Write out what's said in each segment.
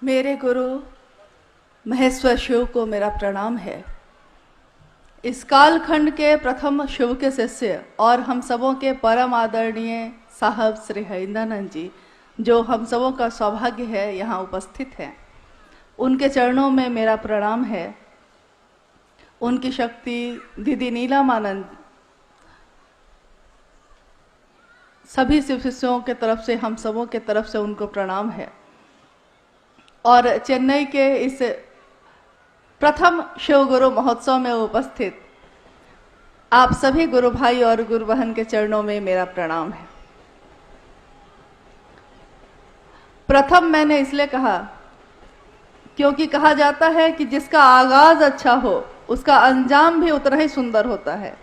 मेरे गुरु महेश्वर शिव को मेरा प्रणाम है। इस कालखंड के प्रथम शिव के शिष्य और हम सबों के परम आदरणीय साहब श्री हरिंद्रानंद जी, जो हम सबों का सौभाग्य है यहाँ उपस्थित हैं, उनके चरणों में मेरा प्रणाम है। उनकी शक्ति दीदी नीलमानंद, सभी शिव शिष्यों के तरफ से, हम सबों के तरफ से उनको प्रणाम है। और चेन्नई के इस प्रथम शिव गुरु महोत्सव में उपस्थित आप सभी गुरु भाई और गुरु बहन के चरणों में मेरा प्रणाम है। प्रथम मैंने इसलिए कहा क्योंकि कहा जाता है कि जिसका आगाज अच्छा हो उसका अंजाम भी उतना ही सुंदर होता है।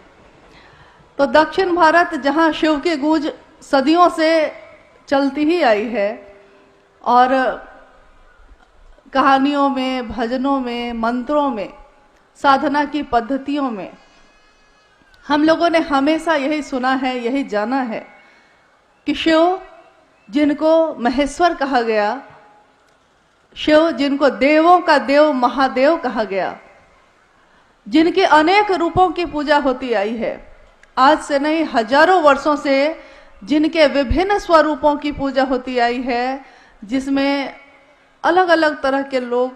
तो दक्षिण भारत, जहां शिव की गूंज सदियों से चलती ही आई है और कहानियों में, भजनों में, मंत्रों में, साधना की पद्धतियों में हम लोगों ने हमेशा यही सुना है, यही जाना है कि शिव जिनको महेश्वर कहा गया, शिव जिनको देवों का देव महादेव कहा गया, जिनके अनेक रूपों की पूजा होती आई है, आज से नहीं हजारों वर्षों से जिनके विभिन्न स्वरूपों की पूजा होती आई है, जिसमें अलग अलग तरह के लोग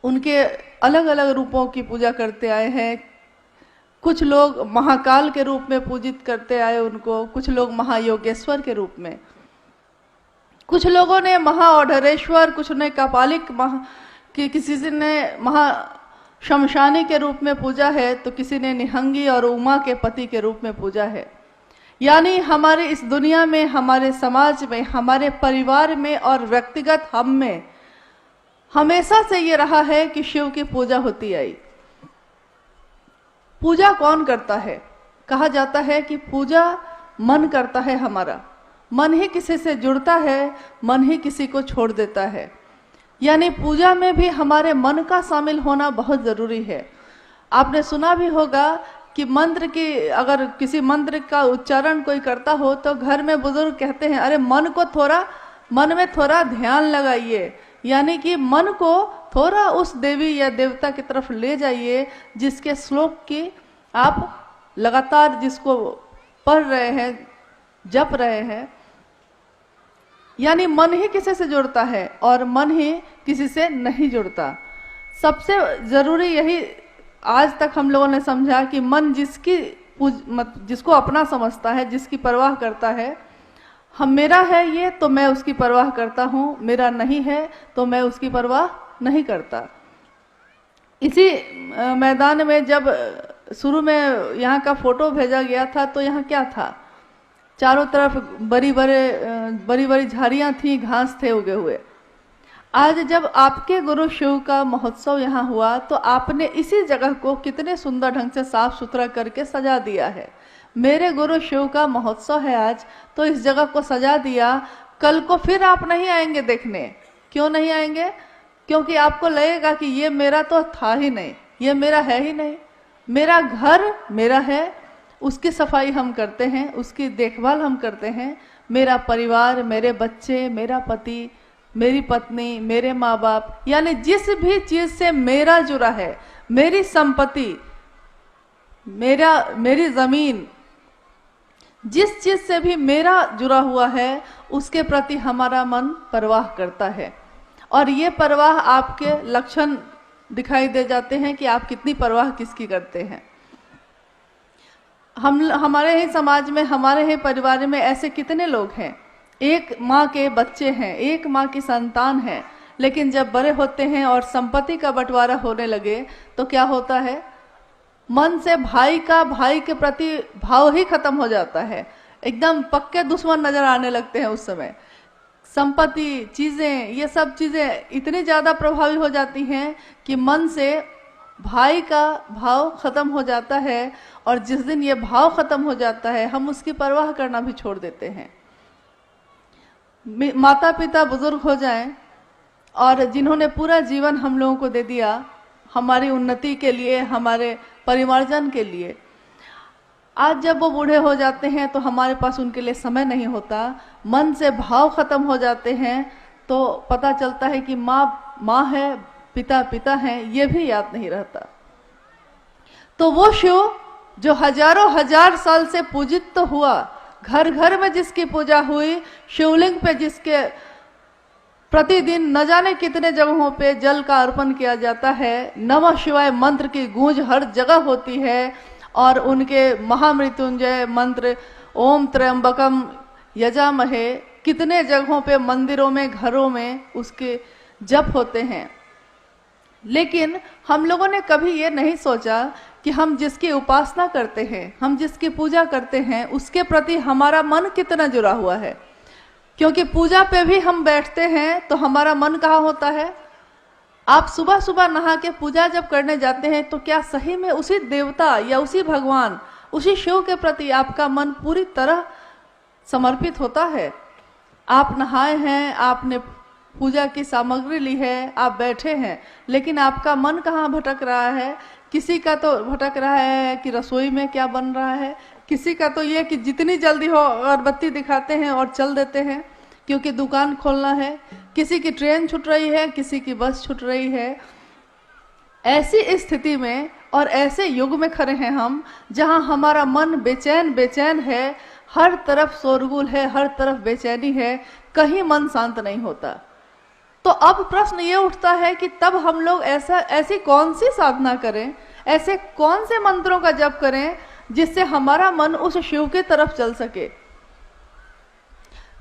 उनके अलग अलग रूपों की पूजा करते आए हैं। कुछ लोग महाकाल के रूप में पूजित करते आए उनको, कुछ लोग महायोगेश्वर के रूप में, कुछ लोगों ने महाओढ़रेश्वर, कुछ ने कपालिक किसी ने महा शमशानी के रूप में पूजा है, तो किसी ने निहंगी और उमा के पति के रूप में पूजा है। यानी हमारे इस दुनिया में, हमारे समाज में, हमारे परिवार में और व्यक्तिगत हम में हमेशा से ये रहा है कि शिव की पूजा होती आई। पूजा कौन करता है? कहा जाता है कि पूजा मन करता है हमारा। मन ही किसी से जुड़ता है, मन ही किसी को छोड़ देता है। यानी पूजा में भी हमारे मन का शामिल होना बहुत जरूरी है। आपने सुना भी होगा कि मंत्र की, अगर किसी मंत्र का उच्चारण कोई करता हो तो घर में बुजुर्ग कहते हैं, अरे मन में थोड़ा ध्यान लगाइए। यानी कि मन को थोड़ा उस देवी या देवता की तरफ ले जाइए जिसके श्लोक की आप लगातार जिसको पढ़ रहे हैं, जप रहे हैं। यानी मन ही किसी से जुड़ता है और मन ही किसी से नहीं जुड़ता। सबसे जरूरी यही आज तक हम लोगों ने समझा कि मन जिसको अपना समझता है, जिसकी परवाह करता है, हम मेरा है ये तो मैं उसकी परवाह करता हूँ, मेरा नहीं है तो मैं उसकी परवाह नहीं करता। इसी मैदान में जब शुरू में यहाँ का फोटो भेजा गया था तो यहाँ क्या था? चारों तरफ बड़ी बड़ी झाड़ियाँ थी, घास थे उगे हुए। आज जब आपके गुरु शिव का महोत्सव यहाँ हुआ तो आपने इसी जगह को कितने सुंदर ढंग से साफ सुथरा करके सजा दिया है। मेरे गुरु शिव का महोत्सव है आज, तो इस जगह को सजा दिया। कल को फिर आप नहीं आएंगे देखने। क्यों नहीं आएंगे? क्योंकि आपको लगेगा कि ये मेरा तो था ही नहीं, ये मेरा है ही नहीं। मेरा घर मेरा है, उसकी सफाई हम करते हैं, उसकी देखभाल हम करते हैं। मेरा परिवार, मेरे बच्चे, मेरा पति, मेरी पत्नी, मेरे माँ बाप, यानी जिस भी चीज से मेरा जुड़ा है, मेरी संपत्ति, मेरी जमीन, जिस चीज से भी मेरा जुड़ा हुआ है उसके प्रति हमारा मन परवाह करता है। और ये परवाह आपके लक्षण दिखाई दे जाते हैं कि आप कितनी परवाह किसकी करते हैं। हमारे ही समाज में, हमारे ही परिवार में ऐसे कितने लोग हैं, एक माँ के बच्चे हैं, एक माँ की संतान है, लेकिन जब बड़े होते हैं और संपत्ति का बंटवारा होने लगे तो क्या होता है? मन से भाई के प्रति भाव ही खत्म हो जाता है। एकदम पक्के दुश्मन नजर आने लगते हैं उस समय। संपत्ति, चीजें, ये सब चीजें इतनी ज्यादा प्रभावी हो जाती हैं कि मन से भाई का भाव खत्म हो जाता है। और जिस दिन ये भाव खत्म हो जाता है हम उसकी परवाह करना भी छोड़ देते हैं। माता पिता बुजुर्ग हो जाएं और जिन्होंने पूरा जीवन हम लोगों को दे दिया हमारी उन्नति के लिए, हमारे परिवारजन के लिए, आज जब वो बूढ़े हो जाते हैं तो हमारे पास उनके लिए समय नहीं होता, मन से भाव खत्म हो जाते हैं, तो पता चलता है कि माँ है, पिता पिता हैं, ये भी याद नहीं रहता। तो वो शिव जो हजारों हजार साल से पूजित तो हुआ, घर घर में जिसकी पूजा हुई, शिवलिंग पे जिसके प्रतिदिन न जाने कितने जगहों पे जल का अर्पण किया जाता है, नमः शिवाय मंत्र की गूंज हर जगह होती है, और उनके महामृत्युंजय मंत्र ओम त्र्यंबकम यजामहे कितने जगहों पे, मंदिरों में, घरों में उसके जप होते हैं। लेकिन हम लोगों ने कभी ये नहीं सोचा कि हम जिसकी उपासना करते हैं, हम जिसकी पूजा करते हैं, उसके प्रति हमारा मन कितना जुड़ा हुआ है। क्योंकि पूजा पे भी हम बैठते हैं तो हमारा मन कहाँ होता है। आप सुबह सुबह नहा के पूजा जब करने जाते हैं तो क्या सही में उसी देवता या उसी भगवान, उसी शिव के प्रति आपका मन पूरी तरह समर्पित होता है? आप नहाए हैं, आपने पूजा की सामग्री ली है, आप बैठे हैं, लेकिन आपका मन कहाँ भटक रहा है? किसी का तो भटक रहा है कि रसोई में क्या बन रहा है, किसी का तो ये कि जितनी जल्दी हो अगरबत्ती दिखाते हैं और चल देते हैं क्योंकि दुकान खोलना है, किसी की ट्रेन छूट रही है, किसी की बस छूट रही है। ऐसी स्थिति में और ऐसे युग में खड़े हैं हम, जहां हमारा मन बेचैन बेचैन है, हर तरफ शोरगुल है, हर तरफ बेचैनी है, कहीं मन शांत नहीं होता। तो अब प्रश्न ये उठता है कि तब हम लोग ऐसी कौन सी साधना करें, ऐसे कौन से मंत्रों का जप करें जिससे हमारा मन उस शिव की तरफ चल सके।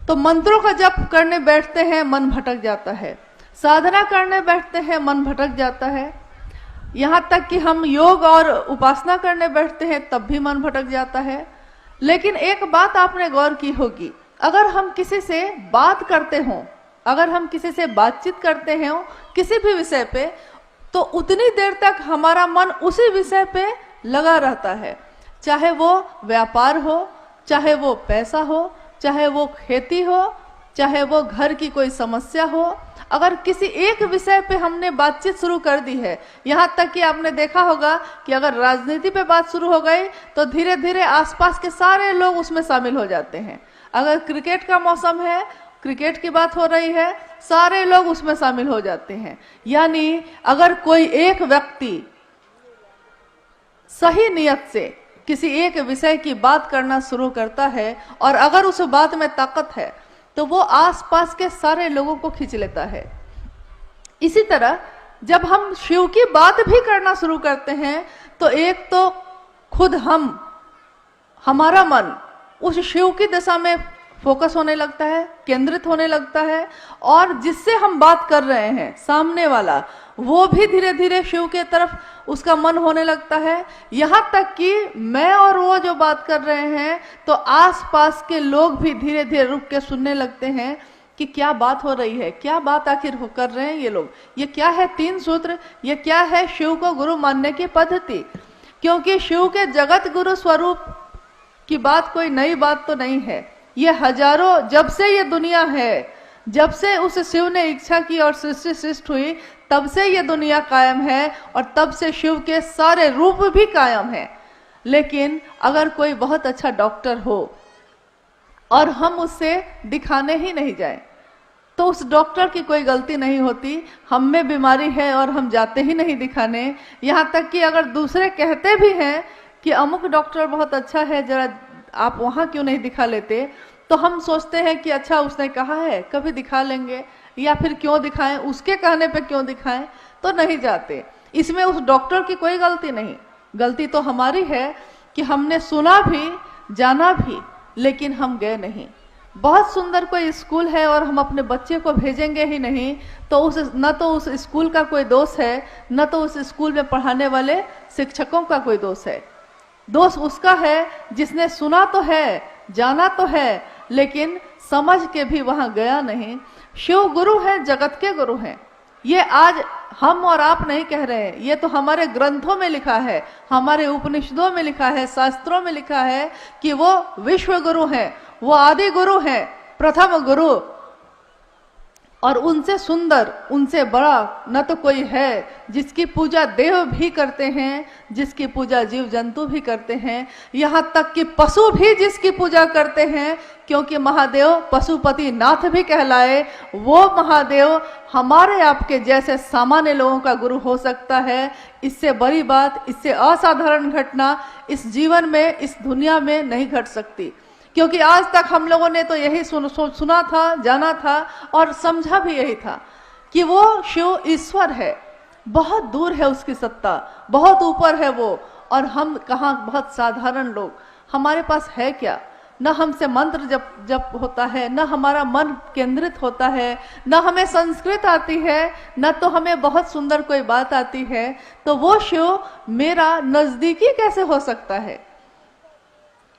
तो मंत्रों का जप करने बैठते हैं, मन भटक जाता है, साधना करने बैठते हैं, मन भटक जाता है, यहाँ तक कि हम योग और उपासना करने बैठते हैं तब भी मन भटक जाता है। लेकिन एक बात आपने गौर की होगी, अगर हम किसी से बात करते हों, अगर हम किसी से बातचीत करते हैं किसी भी विषय पे, तो उतनी देर तक हमारा मन उसी विषय पे लगा रहता है, चाहे वो व्यापार हो, चाहे वो पैसा हो, चाहे वो खेती हो, चाहे वो घर की कोई समस्या हो। अगर किसी एक विषय पे हमने बातचीत शुरू कर दी है, यहाँ तक कि आपने देखा होगा कि अगर राजनीति पे बात शुरू हो गई तो धीरे धीरे आसपास के सारे लोग उसमें शामिल हो जाते हैं। अगर क्रिकेट का मौसम है, क्रिकेट की बात हो रही है, सारे लोग उसमें शामिल हो जाते हैं। यानी अगर कोई एक व्यक्ति सही नियत से किसी एक विषय की बात करना शुरू करता है और अगर उस बात में ताकत है तो वो आसपास के सारे लोगों को खींच लेता है। इसी तरह जब हम शिव की बात भी करना शुरू करते हैं तो एक तो खुद हमारा मन उस शिव की दिशा में फोकस होने लगता है, केंद्रित होने लगता है, और जिससे हम बात कर रहे हैं सामने वाला वो भी धीरे धीरे शिव के तरफ उसका मन होने लगता है। यहाँ तक कि मैं और वो जो बात कर रहे हैं तो आसपास के लोग भी धीरे धीरे रुक के सुनने लगते हैं कि क्या बात हो रही है, क्या बात आखिर कर रहे हैं ये लोग, ये क्या है 3 सूत्र, ये क्या है शिव को गुरु मानने की पद्धति। क्योंकि शिव के जगत गुरु स्वरूप की बात कोई नई बात तो नहीं है, ये हजारों, जब से ये दुनिया है, जब से उस शिव ने इच्छा की और सृष्टि सृष्टि हुई, तब से ये दुनिया कायम है और तब से शिव के सारे रूप भी कायम हैं। लेकिन अगर कोई बहुत अच्छा डॉक्टर हो और हम उससे दिखाने ही नहीं जाएं, तो उस डॉक्टर की कोई गलती नहीं होती, हम में बीमारी है और हम जाते ही नहीं दिखाने। यहाँ तक कि अगर दूसरे कहते भी हैं कि अमुक डॉक्टर बहुत अच्छा है, जरा आप वहाँ क्यों नहीं दिखा लेते, तो हम सोचते हैं कि अच्छा उसने कहा है कभी दिखा लेंगे, या फिर क्यों दिखाएं, उसके कहने पे क्यों दिखाएं, तो नहीं जाते। इसमें उस डॉक्टर की कोई गलती नहीं, गलती तो हमारी है कि हमने सुना भी, जाना भी, लेकिन हम गए नहीं। बहुत सुंदर कोई स्कूल है और हम अपने बच्चे को भेजेंगे ही नहीं, तो न तो उस स्कूल का कोई दोष है, न तो उस स्कूल में पढ़ाने वाले शिक्षकों का कोई दोष है। दोष उसका है जिसने सुना तो है, जाना तो है, लेकिन समझ के भी वहां गया नहीं। शिव गुरु है, जगत के गुरु हैं। ये आज हम और आप नहीं कह रहे हैं, ये तो हमारे ग्रंथों में लिखा है, हमारे उपनिषदों में लिखा है, शास्त्रों में लिखा है कि वो विश्व गुरु हैं, वो आदि गुरु हैं, प्रथम गुरु। और उनसे सुंदर, उनसे बड़ा न तो कोई है, जिसकी पूजा देव भी करते हैं, जिसकी पूजा जीव जंतु भी करते हैं, यहाँ तक कि पशु भी जिसकी पूजा करते हैं, क्योंकि महादेव पशुपति नाथ भी कहलाए, वो महादेव हमारे आपके जैसे सामान्य लोगों का गुरु हो सकता है। इससे बड़ी बात, इससे असाधारण घटना इस जीवन में, इस दुनिया में नहीं घट सकती। क्योंकि आज तक हम लोगों ने तो यही सुना था, जाना था और समझा भी यही था कि वो शिव ईश्वर है, बहुत दूर है उसकी सत्ता, बहुत ऊपर है वो, और हम कहाँ बहुत साधारण लोग, हमारे पास है क्या? न हमसे मंत्र जप होता है, न हमारा मन केंद्रित होता है, न हमें संस्कृत आती है, न तो हमें बहुत सुंदर कोई बात आती है, तो वो शिव मेरा नजदीकी कैसे हो सकता है?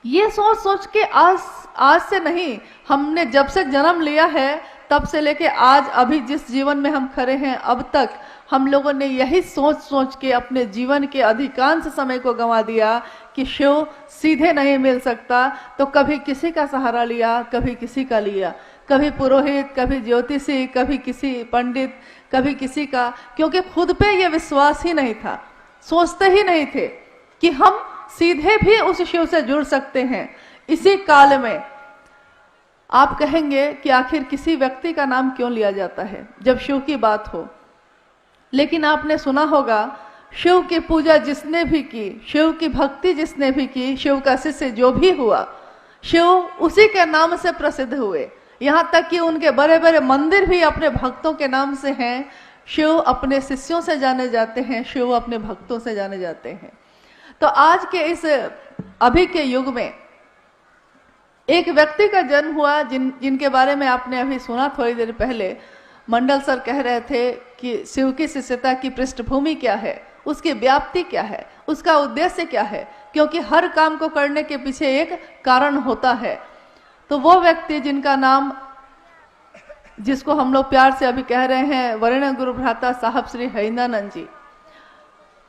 ये सोच सोच के आज से नहीं, हमने जब से जन्म लिया है तब से लेके आज अभी जिस जीवन में हम खड़े हैं अब तक हम लोगों ने यही सोच सोच के अपने जीवन के अधिकांश समय को गंवा दिया कि शिव सीधे नहीं मिल सकता। तो कभी किसी का सहारा लिया, कभी किसी का लिया, कभी पुरोहित, कभी ज्योतिषी, कभी किसी पंडित, कभी किसी का, क्योंकि खुद पे ये विश्वास ही नहीं था, सोचते ही नहीं थे कि हम सीधे भी उस शिव से जुड़ सकते हैं। इसी काल में आप कहेंगे कि आखिर किसी व्यक्ति का नाम क्यों लिया जाता है जब शिव की बात हो, लेकिन आपने सुना होगा शिव की पूजा जिसने भी की, शिव की भक्ति जिसने भी की, शिव का शिष्य जो भी हुआ, शिव उसी के नाम से प्रसिद्ध हुए। यहाँ तक कि उनके बड़े बड़े मंदिर भी अपने भक्तों के नाम से हैं। शिव अपने शिष्यों से जाने जाते हैं, शिव अपने भक्तों से जाने जाते हैं। तो आज के इस अभी के युग में एक व्यक्ति का जन्म हुआ जिनके बारे में आपने अभी सुना थोड़ी देर पहले। मंडल सर कह रहे थे कि शिव की शिष्यता की पृष्ठभूमि क्या है, उसकी व्याप्ति क्या है, उसका उद्देश्य क्या है, क्योंकि हर काम को करने के पीछे एक कारण होता है। तो वो व्यक्ति जिनका नाम, जिसको हम लोग प्यार से अभी कह रहे हैं वरेण्य गुरु भ्राता साहब श्री हरिंदानंद जी,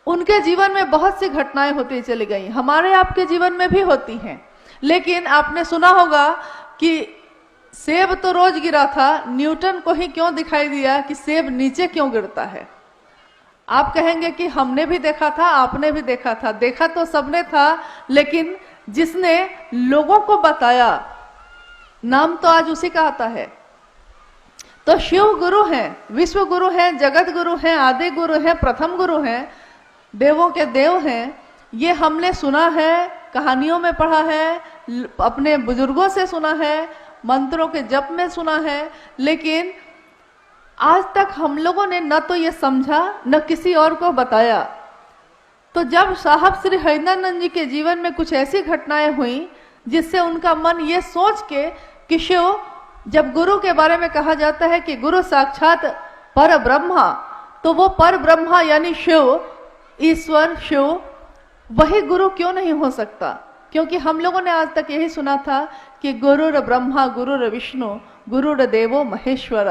उनके जीवन में बहुत सी घटनाएं होती चली गई, हमारे आपके जीवन में भी होती हैं। लेकिन आपने सुना होगा कि सेब तो रोज गिरा था, न्यूटन को ही क्यों दिखाई दिया कि सेब नीचे क्यों गिरता है? आप कहेंगे कि हमने भी देखा था, आपने भी देखा था, देखा तो सबने था, लेकिन जिसने लोगों को बताया नाम तो आज उसी का आता है। तो शिव गुरु हैं, विश्व गुरु हैं, जगत गुरु हैं, आदि गुरु हैं, प्रथम गुरु हैं, देवों के देव हैं। ये हमने सुना है, कहानियों में पढ़ा है, अपने बुजुर्गों से सुना है, मंत्रों के जप में सुना है, लेकिन आज तक हम लोगों ने न तो ये समझा न किसी और को बताया। तो जब साहब श्री हरिंदानंद जी के जीवन में कुछ ऐसी घटनाएं हुई जिससे उनका मन ये सोच के कि शिव, जब गुरु के बारे में कहा जाता है कि गुरु साक्षात पर ब्रह्मा, तो वो पर ब्रह्मा यानी शिव, ईश्वर शिव, वही गुरु क्यों नहीं हो सकता? क्योंकि हम लोगों ने आज तक यही सुना था कि गुरुर ब्रह्मा गुरुर विष्णु गुरुर देवो महेश्वर,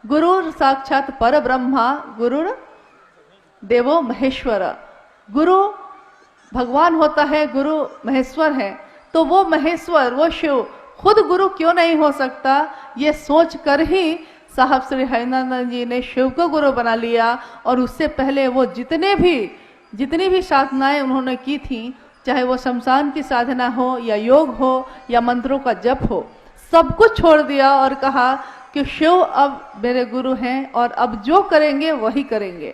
गुरु साक्षात पर ब्रह्मा गुरुर देवो महेश्वर, गुरु भगवान होता है, गुरु महेश्वर है। तो वो महेश्वर, वो शिव खुद गुरु क्यों नहीं हो सकता? ये सोच कर ही साहब श्री हरिंदानंद जी ने शिव को गुरु बना लिया। और उससे पहले वो जितनी भी साधनाएं उन्होंने की थी, चाहे वो शमशान की साधना हो या योग हो या मंत्रों का जप हो, सब कुछ छोड़ दिया और कहा कि शिव अब मेरे गुरु हैं और अब जो करेंगे वही करेंगे।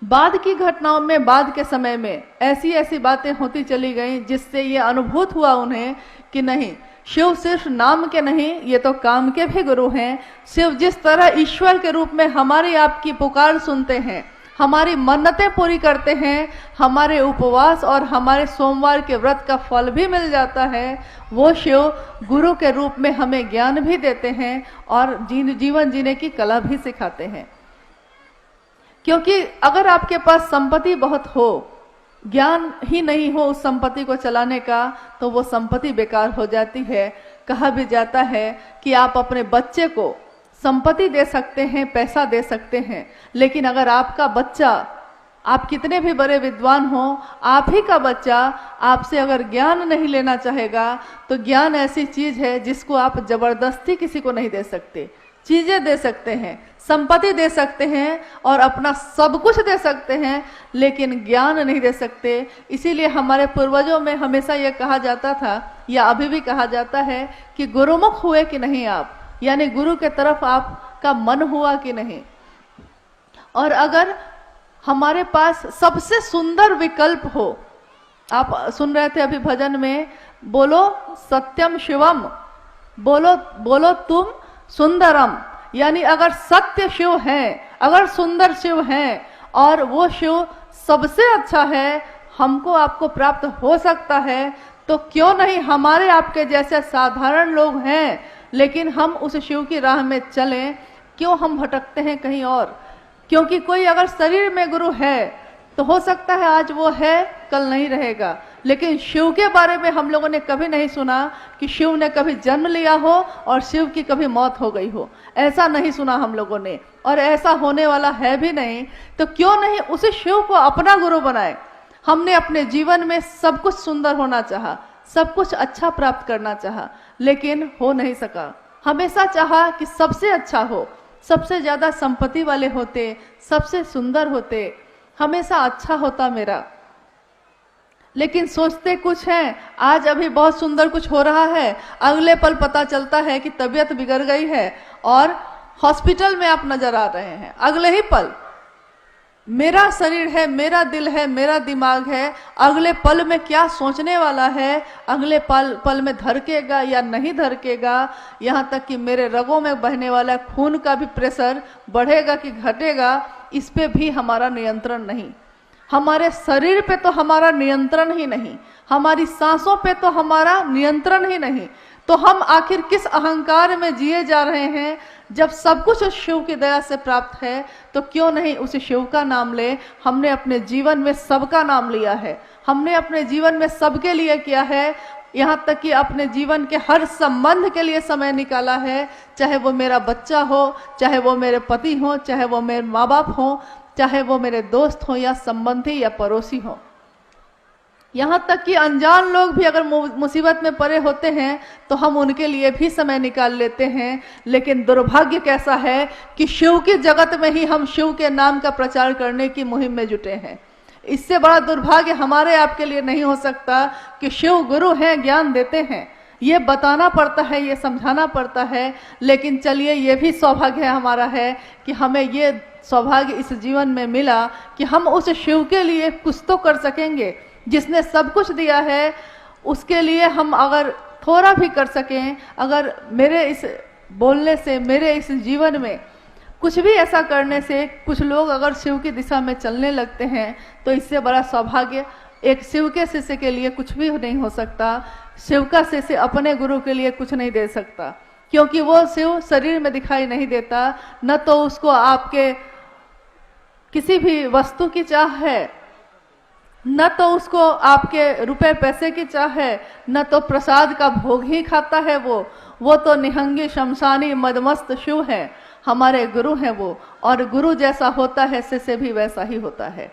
बाद की घटनाओं में, बाद के समय में ऐसी ऐसी बातें होती चली गई जिससे ये अनुभूत हुआ उन्हें कि नहीं, शिव सिर्फ नाम के नहीं, ये तो काम के भी गुरु हैं। शिव जिस तरह ईश्वर के रूप में हमारी आपकी पुकार सुनते हैं, हमारी मन्नतें पूरी करते हैं, हमारे उपवास और हमारे सोमवार के व्रत का फल भी मिल जाता है, वो शिव गुरु के रूप में हमें ज्ञान भी देते हैं और जीवन जीने की कला भी सिखाते हैं। क्योंकि अगर आपके पास संपत्ति बहुत हो, ज्ञान ही नहीं हो उस संपत्ति को चलाने का, तो वो संपत्ति बेकार हो जाती है। कहा भी जाता है कि आप अपने बच्चे को संपत्ति दे सकते हैं, पैसा दे सकते हैं, लेकिन अगर आपका बच्चा, आप कितने भी बड़े विद्वान हो, आप ही का बच्चा आपसे अगर ज्ञान नहीं लेना चाहेगा, तो ज्ञान ऐसी चीज है जिसको आप जबरदस्ती किसी को नहीं दे सकते। चीजें दे सकते हैं, संपत्ति दे सकते हैं और अपना सब कुछ दे सकते हैं, लेकिन ज्ञान नहीं दे सकते। इसीलिए हमारे पूर्वजों में हमेशा यह कहा जाता था, या अभी भी कहा जाता है, कि गुरुमुख हुए कि नहीं आप, यानी गुरु के तरफ आपका मन हुआ कि नहीं। और अगर हमारे पास सबसे सुंदर विकल्प हो, आप सुन रहे थे अभी भजन में, बोलो सत्यम शिवम, बोलो बोलो तुम सुंदरम, यानी अगर सत्य शिव है, अगर सुंदर शिव है और वो शिव सबसे अच्छा है, हमको आपको प्राप्त हो सकता है, तो क्यों नहीं हमारे आपके जैसे साधारण लोग हैं, लेकिन हम उस शिव की राह में चलें, क्यों हम भटकते हैं कहीं और। क्योंकि कोई अगर शरीर में गुरु है तो हो सकता है आज वो है, कल नहीं रहेगा, लेकिन शिव के बारे में हम लोगों ने कभी नहीं सुना कि शिव ने कभी जन्म लिया हो और शिव की कभी मौत हो गई हो, ऐसा नहीं सुना हम लोगों ने, और ऐसा होने वाला है भी नहीं। तो क्यों नहीं उसी शिव को अपना गुरु बनाए। हमने अपने जीवन में सब कुछ सुंदर होना चाहा, सब कुछ अच्छा प्राप्त करना चाहा, लेकिन हो नहीं सका। हमेशा चाहा कि सबसे अच्छा हो, सबसे ज्यादा संपत्ति वाले होते, सबसे सुंदर होते, हमेशा अच्छा होता मेरा, लेकिन सोचते कुछ हैं। आज अभी बहुत सुंदर कुछ हो रहा है, अगले पल पता चलता है कि तबीयत बिगड़ गई है और हॉस्पिटल में आप नजर आ रहे हैं। अगले ही पल मेरा शरीर है, मेरा दिल है, मेरा दिमाग है, अगले पल में क्या सोचने वाला है, अगले पल में धड़केगा या नहीं धड़केगा, यहाँ तक कि मेरे रगों में बहने वाला खून का भी प्रेशर बढ़ेगा कि घटेगा, इस पे भी हमारा नियंत्रण नहीं। हमारे शरीर पे तो हमारा नियंत्रण ही नहीं, हमारी सांसों पे तो हमारा नियंत्रण ही नहीं, तो हम आखिर किस अहंकार में जिए जा रहे हैं। जब सब कुछ उस शिव की दया से प्राप्त है, तो क्यों नहीं उस शिव का नाम ले। हमने अपने जीवन में सबका नाम लिया है, हमने अपने जीवन में सबके लिए किया है, यहाँ तक कि अपने जीवन के हर संबंध के लिए समय निकाला है, चाहे वो मेरा बच्चा हो, चाहे वो मेरे पति हो, चाहे वो मेरे माँ बाप हो, चाहे वो मेरे दोस्त हो या संबंधी या पड़ोसी हो। यहाँ तक कि अनजान लोग भी अगर मुसीबत में पड़े होते हैं तो हम उनके लिए भी समय निकाल लेते हैं। लेकिन दुर्भाग्य कैसा है कि शिव की जगत में ही हम शिव के नाम का प्रचार करने की मुहिम में जुटे हैं। इससे बड़ा दुर्भाग्य हमारे आपके लिए नहीं हो सकता कि शिव गुरु हैं, ज्ञान देते हैं, ये बताना पड़ता है, ये समझाना पड़ता है। लेकिन चलिए, ये भी सौभाग्य हमारा है कि हमें ये सौभाग्य इस जीवन में मिला कि हम उस शिव के लिए कुछ तो कर सकेंगे, जिसने सब कुछ दिया है उसके लिए हम अगर थोड़ा भी कर सकें। अगर मेरे इस बोलने से, मेरे इस जीवन में कुछ भी ऐसा करने से कुछ लोग अगर शिव की दिशा में चलने लगते हैं, तो इससे बड़ा सौभाग्य एक शिव के शिष्य के लिए कुछ भी नहीं हो सकता। शिव का शिष्य अपने गुरु के लिए कुछ नहीं दे सकता, क्योंकि वो शिव शरीर में दिखाई नहीं देता। न तो उसको आपके किसी भी वस्तु की चाह है, न तो उसको आपके रुपए पैसे की चाह है, न तो प्रसाद का भोग ही खाता है वो तो निहंगी शमशानी मदमस्त शिव है। हमारे गुरु हैं वो, और गुरु जैसा होता है शिष्य भी वैसा ही होता है।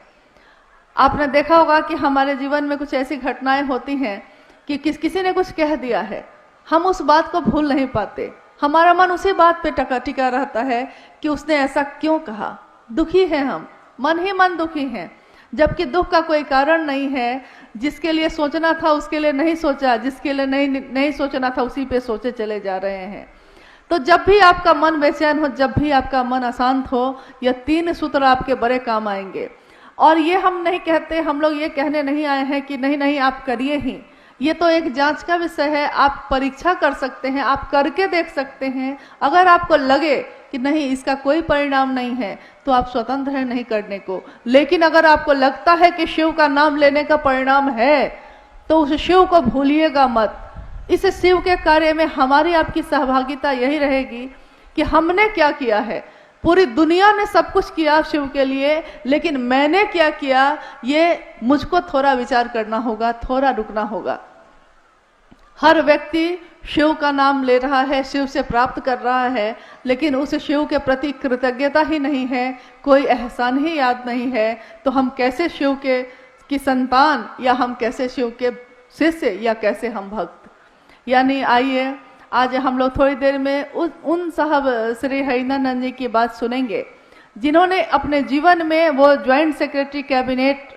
आपने देखा होगा कि हमारे जीवन में कुछ ऐसी घटनाएं होती हैं कि किसी ने कुछ कह दिया है, हम उस बात को भूल नहीं पाते, हमारा मन उसी बात पे टिका रहता है कि उसने ऐसा क्यों कहा। दुखी है हम, मन ही मन दुखी हैं, जबकि दुख का कोई कारण नहीं है। जिसके लिए सोचना था उसके लिए नहीं सोचा, जिसके लिए नहीं सोचना था उसी पे सोचे चले जा रहे हैं। तो जब भी आपका मन बेचैन हो, जब भी आपका मन अशांत हो, यह 3 सूत्र आपके बड़े काम आएंगे। और ये हम नहीं कहते, हम लोग ये कहने नहीं आए हैं कि नहीं आप करिए ही, ये तो एक जांच का विषय है। आप परीक्षा कर सकते हैं, आप करके देख सकते हैं। अगर आपको लगे कि नहीं इसका कोई परिणाम नहीं है, तो आप स्वतंत्र हैं नहीं करने को। लेकिन अगर आपको लगता है कि शिव का नाम लेने का परिणाम है, तो उस शिव को भूलिएगा मत। इस शिव के कार्य में हमारी आपकी सहभागिता यही रहेगी कि हमने क्या किया है। पूरी दुनिया ने सब कुछ किया शिव के लिए, लेकिन मैंने क्या किया, ये मुझको थोड़ा विचार करना होगा, थोड़ा रुकना होगा। हर व्यक्ति शिव का नाम ले रहा है, शिव से प्राप्त कर रहा है, लेकिन उस शिव के प्रति कृतज्ञता ही नहीं है, कोई एहसान ही याद नहीं है। तो हम कैसे शिव की संतान, या हम कैसे शिव के शिष्य, या कैसे हम भक्त। यानी आइए आज हम लोग थोड़ी देर में उन साहब श्री हरिनानंद जी की बात सुनेंगे जिन्होंने अपने जीवन में वो ज्वाइंट सेक्रेटरी कैबिनेट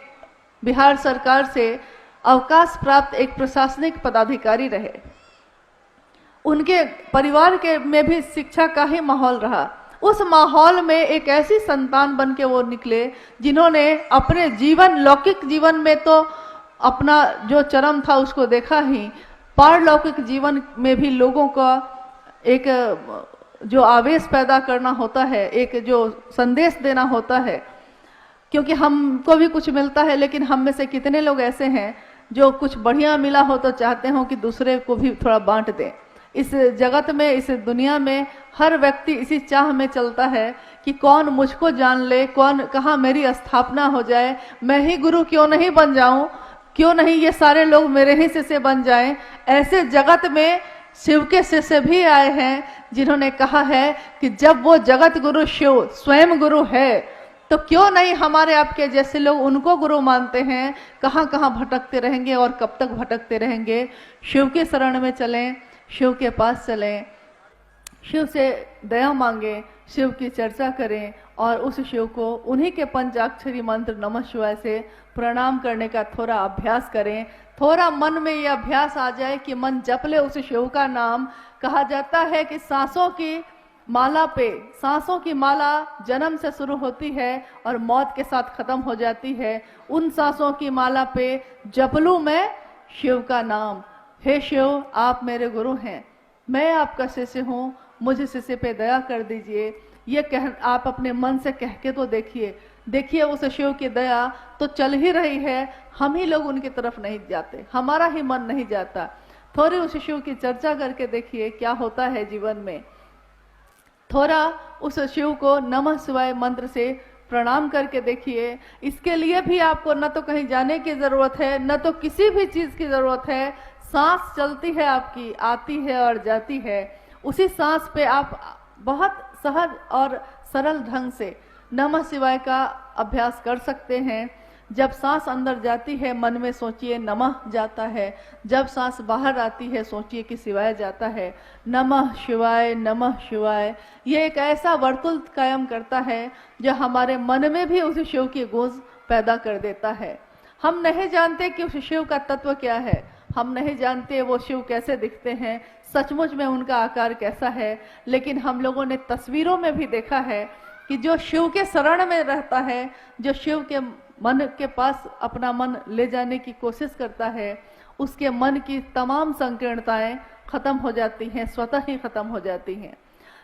बिहार सरकार से अवकाश प्राप्त एक प्रशासनिक पदाधिकारी रहे। उनके परिवार के में भी शिक्षा का ही माहौल रहा। उस माहौल में एक ऐसी संतान बन के वो निकले जिन्होंने अपने जीवन, लौकिक जीवन में तो अपना जो चरम था उसको देखा ही, पारलौकिक जीवन में भी लोगों का एक जो आवेश पैदा करना होता है, एक जो संदेश देना होता है, क्योंकि हमको भी कुछ मिलता है, लेकिन हम में से कितने लोग ऐसे हैं जो कुछ बढ़िया मिला हो तो चाहते हो कि दूसरे को भी थोड़ा बांट दें। इस जगत में, इस दुनिया में हर व्यक्ति इसी चाह में चलता है कि कौन मुझको जान ले, कौन कहाँ मेरी स्थापना हो जाए, मैं ही गुरु क्यों नहीं बन जाऊं, क्यों नहीं ये सारे लोग मेरे ही शिष्य बन जाएं। ऐसे जगत में शिव के शिष्य भी आए हैं जिन्होंने कहा है कि जब वो जगत गुरु शिव स्वयं गुरु है तो क्यों नहीं हमारे आपके जैसे लोग उनको गुरु मानते हैं। कहाँ कहाँ भटकते रहेंगे और कब तक भटकते रहेंगे। शिव के शरण में चलें, शिव के पास चलें, शिव से दया मांगे, शिव की चर्चा करें और उस शिव को उन्हीं के पंचाक्षरी मंत्र नमः शिवाय से प्रणाम करने का थोड़ा अभ्यास करें। थोड़ा मन में ये अभ्यास आ जाए कि मन जप ले उस शिव का नाम। कहा जाता है कि सांसों की माला पे, सांसों की माला जन्म से शुरू होती है और मौत के साथ खत्म हो जाती है। उन सांसों की माला पे जप लूं मैं शिव का नाम। हे शिव, आप मेरे गुरु हैं, मैं आपका शिष्य हूँ, मुझे शिष्य पे दया कर दीजिए। ये कह आप अपने मन से कह के तो देखिए, देखिए उस शिव की दया तो चल ही रही है। हम ही लोग उनकी तरफ नहीं जाते, हमारा ही मन नहीं जाता। थोड़ी उस शिव की चर्चा करके देखिए क्या होता है जीवन में। थोड़ा उस शिव को नमः शिवाय मंत्र से प्रणाम करके देखिए। इसके लिए भी आपको न तो कहीं जाने की जरूरत है, न तो किसी भी चीज की जरूरत है। सांस चलती है आपकी, आती है और जाती है। उसी सांस पे आप बहुत सहज और सरल ढंग से नमः शिवाय का अभ्यास कर सकते हैं। जब सांस अंदर जाती है मन में सोचिए नमः जाता है, जब सांस बाहर आती है सोचिए कि शिवाय जाता है। नमः शिवाय, नमः शिवाय, ये एक ऐसा वर्तुल कायम करता है जो हमारे मन में भी उस शिव की गूंज पैदा कर देता है। हम नहीं जानते कि उस शिव का तत्व क्या है, हम नहीं जानते वो शिव कैसे दिखते हैं, सचमुच में उनका आकार कैसा है, लेकिन हम लोगों ने तस्वीरों में भी देखा है कि जो शिव के शरण में रहता है, जो शिव के मन के पास अपना मन ले जाने की कोशिश करता है, उसके मन की तमाम संकीर्णताएं खत्म हो जाती हैं, स्वतः ही खत्म हो जाती हैं।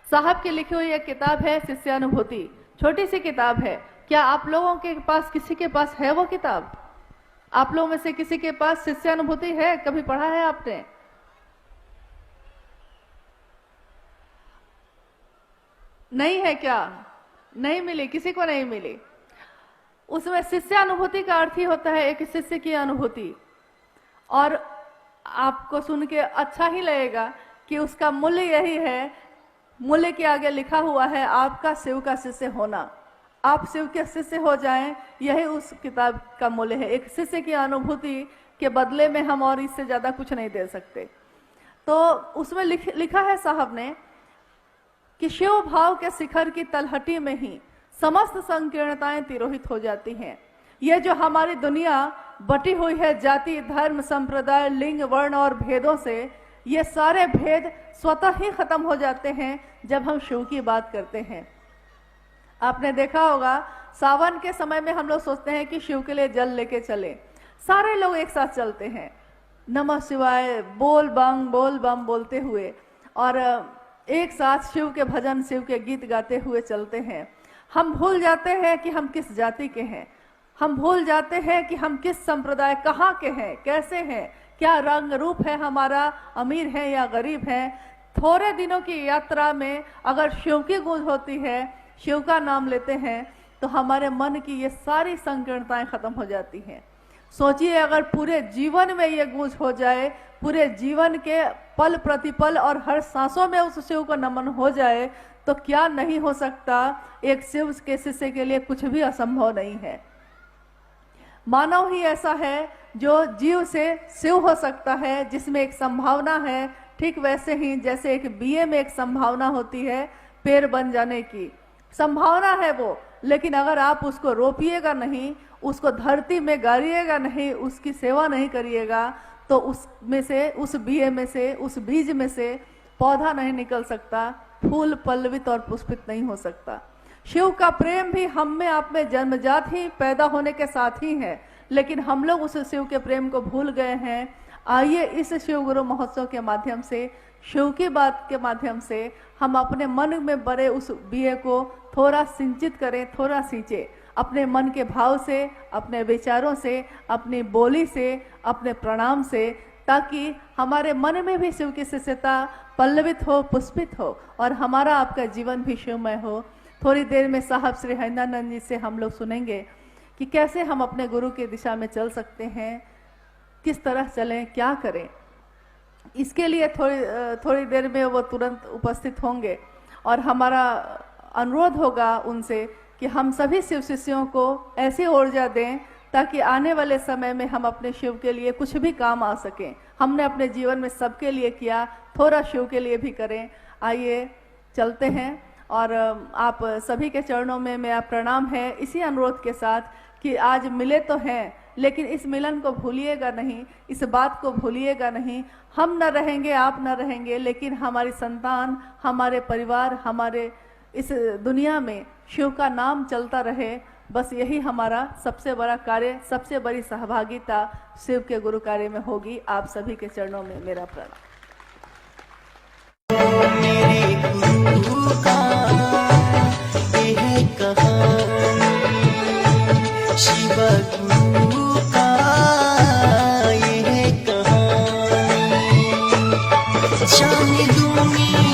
साहब की लिखी हुई एक किताब है शिष्यानुभूति, छोटी सी किताब है। क्या आप लोगों के पास, किसी के पास है वो किताब? आप लोगों में से किसी के पास शिष्यानुभूति है? कभी पढ़ा है आपने? नहीं है क्या? नहीं मिली, किसी को नहीं मिली। उसमें शिष्यानुभूति का अर्थ ही होता है एक शिष्य की अनुभूति। और आपको सुन के अच्छा ही लगेगा कि उसका मूल्य यही है, मूल्य के आगे लिखा हुआ है आपका शिव का शिष्य होना। आप शिव के शिष्य हो जाएं, यही उस किताब का मूल्य है। एक शिष्य की अनुभूति के बदले में हम और इससे ज्यादा कुछ नहीं दे सकते। तो उसमें लिखा है साहब ने कि शिव भाव के शिखर की तलहटी में ही समस्त संकीर्णताएं तिरोहित हो जाती हैं। ये जो हमारी दुनिया बटी हुई है जाति, धर्म, संप्रदाय, लिंग, वर्ण और भेदों से, ये सारे भेद स्वतः ही खत्म हो जाते हैं जब हम शिव की बात करते हैं। आपने देखा होगा सावन के समय में हम लोग सोचते हैं कि शिव के लिए जल लेके चले, सारे लोग एक साथ चलते हैं नमः शिवाय बोल बम बोलते हुए, और एक साथ शिव के भजन, शिव के गीत गाते हुए चलते हैं। हम भूल जाते हैं कि हम किस जाति के हैं, हम भूल जाते हैं कि हम किस संप्रदाय, कहाँ के हैं, कैसे हैं, क्या रंग रूप है हमारा, अमीर है या गरीब है। थोड़े दिनों की यात्रा में अगर शिव की गूंज होती है, शिव का नाम लेते हैं, तो हमारे मन की ये सारी संकीर्णताएं खत्म हो जाती हैं। सोचिए अगर पूरे जीवन में ये गूंज हो जाए, पूरे जीवन के पल प्रतिपल और हर सांसों में उस शिव को नमन हो जाए, तो क्या नहीं हो सकता। एक शिव के शिष्य के लिए कुछ भी असंभव नहीं है। मानव ही ऐसा है जो जीव से शिव हो सकता है, जिसमें एक संभावना है, ठीक वैसे ही जैसे एक बीए में एक संभावना होती है पेड़ बन जाने की, संभावना है वो, लेकिन अगर आप उसको रोपिएगा नहीं, उसको धरती में गाड़िएगा नहीं, उसकी सेवा नहीं करिएगा, तो उसमें से, उस बीए में से, उस बीज में से पौधा नहीं निकल सकता, फूल पल्लवित और पुष्पित नहीं हो सकता। शिव का प्रेम भी हम में आप में जन्मजात ही पैदा होने के साथ ही है, लेकिन हम लोग उस शिव के प्रेम को भूल गए हैं। आइए इस शिव गुरु महोत्सव के माध्यम से, शिव की बात के माध्यम से हम अपने मन में बड़े उस बीए को थोड़ा सिंचित करें, थोड़ा सींचे, अपने मन के भाव से, अपने विचारों से, अपनी बोली से, अपने प्रणाम से, ताकि हमारे मन में भी शिव की शिष्यता पल्लवित हो, पुष्पित हो और हमारा आपका जीवन भी शिवमय हो। थोड़ी देर में साहब श्री हरिनानंद जी से हम लोग सुनेंगे कि कैसे हम अपने गुरु की दिशा में चल सकते हैं, किस तरह चलें, क्या करें। इसके लिए थोड़ी देर में वो तुरंत उपस्थित होंगे और हमारा अनुरोध होगा उनसे कि हम सभी शिव शिष्यों को ऐसी ऊर्जा दें ताकि आने वाले समय में हम अपने शिव के लिए कुछ भी काम आ सकें। हमने अपने जीवन में सबके लिए किया, थोड़ा शिव के लिए भी करें। आइए चलते हैं और आप सभी के चरणों में मेरा प्रणाम है, इसी अनुरोध के साथ कि आज मिले तो हैं, लेकिन इस मिलन को भूलिएगा नहीं, इस बात को भूलिएगा नहीं। हम न रहेंगे, आप न रहेंगे, लेकिन हमारी संतान, हमारे परिवार, हमारे इस दुनिया में शिव का नाम चलता रहे। बस यही हमारा सबसे बड़ा कार्य, सबसे बड़ी सहभागिता शिव के गुरु कार्य में होगी। आप सभी के चरणों में मेरा प्रणाम। मेरे गुरु का यह कहानी, शिव गुरु का यह कहानी, जाने दुनिया